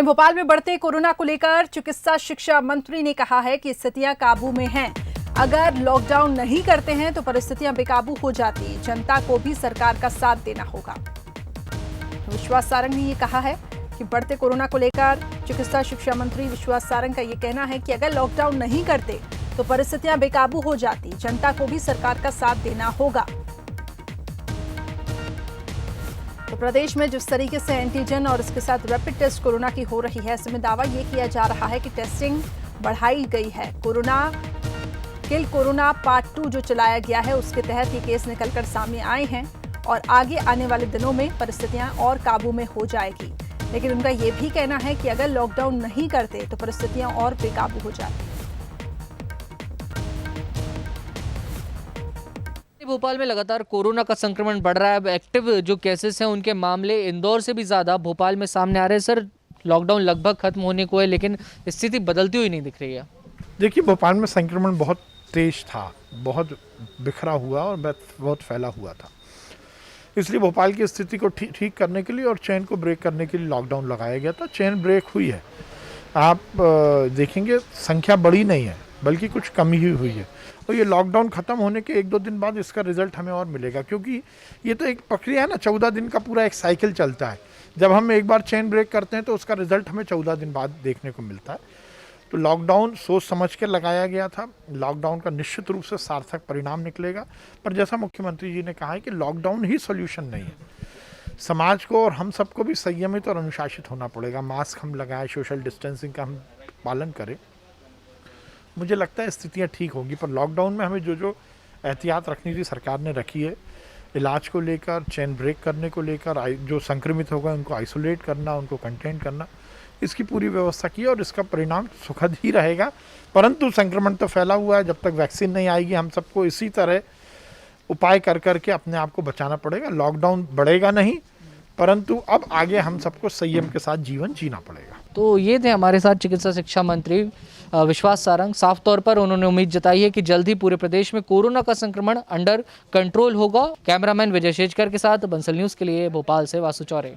वहीं भोपाल में बढ़ते कोरोना को लेकर चिकित्सा शिक्षा मंत्री ने कहा है कि स्थितियां काबू में हैं। अगर लॉकडाउन नहीं करते हैं तो परिस्थितियां बेकाबू हो जाती, जनता को भी सरकार का साथ देना होगा। विश्वास सारंग ने ये कहा है कि बढ़ते कोरोना को लेकर चिकित्सा शिक्षा मंत्री विश्वास सारंग का ये कहना है कि अगर लॉकडाउन नहीं करते तो परिस्थितियां बेकाबू हो जाती, जनता को भी सरकार का साथ देना होगा। तो प्रदेश में जिस तरीके से एंटीजन और इसके साथ रैपिड टेस्ट कोरोना की हो रही है, ऐसे में दावा यह किया जा रहा है कि टेस्टिंग बढ़ाई गई है। कोरोना पार्ट 2 जो चलाया गया है उसके तहत ये केस निकलकर सामने आए हैं और आगे आने वाले दिनों में परिस्थितियां और काबू में हो जाएगी। लेकिन उनका यह भी कहना है कि अगर लॉकडाउन नहीं करते तो परिस्थितियां और बेकाबू हो जाती। भोपाल में लगातार कोरोना का संक्रमण बढ़ रहा है। अब एक्टिव जो केसेस हैं उनके मामले इंदौर से भी ज़्यादा भोपाल में सामने आ रहे हैं। सर, लॉकडाउन लगभग खत्म होने को है लेकिन स्थिति बदलती हुई नहीं दिख रही है। देखिए, भोपाल में संक्रमण बहुत तेज था, बहुत बिखरा हुआ और बहुत फैला हुआ था। इसलिए भोपाल की स्थिति को ठीक करने के लिए और चेन को ब्रेक करने के लिए लॉकडाउन लगाया गया था। चेन ब्रेक हुई है। आप देखेंगे संख्या बढ़ी नहीं है बल्कि कुछ कम ही हुई है। और ये लॉकडाउन ख़त्म होने के 1-2 दिन बाद इसका रिजल्ट हमें और मिलेगा, क्योंकि ये तो एक प्रक्रिया है ना, 14 दिन का पूरा एक साइकिल चलता है। जब हम एक बार चेन ब्रेक करते हैं तो उसका रिजल्ट हमें 14 दिन बाद देखने को मिलता है। तो लॉकडाउन सोच समझ के लगाया गया था। लॉकडाउन का निश्चित रूप से सार्थक परिणाम निकलेगा। पर जैसा मुख्यमंत्री जी ने कहा है कि लॉकडाउन ही सोल्यूशन नहीं है। समाज को और हम सबको भी संयमित और अनुशासित होना पड़ेगा। मास्क हम लगाएं, सोशल डिस्टेंसिंग का हम पालन करें। मुझे लगता है स्थितियाँ ठीक होंगी। पर लॉकडाउन में हमें जो एहतियात रखनी थी सरकार ने रखी है। इलाज को लेकर, चेन ब्रेक करने को लेकर, जो संक्रमित हो गए उनको आइसोलेट करना, उनको कंटेन करना, इसकी पूरी व्यवस्था की है और इसका परिणाम सुखद ही रहेगा। परंतु संक्रमण तो फैला हुआ है। जब तक वैक्सीन नहीं आएगी हम सबको इसी तरह उपाय कर करके अपने आप को बचाना पड़ेगा। लॉकडाउन बढ़ेगा नहीं, परंतु अब आगे हम सबको संयम के साथ जीवन जीना पड़ेगा। तो ये थे हमारे साथ चिकित्सा शिक्षा मंत्री विश्वास सारंग। साफ तौर पर उन्होंने उम्मीद जताई है कि जल्द ही पूरे प्रदेश में कोरोना का संक्रमण अंडर कंट्रोल होगा। कैमरामैन विजय शेजकर के साथ बंसल न्यूज़ के लिए भोपाल से वासु चौरे।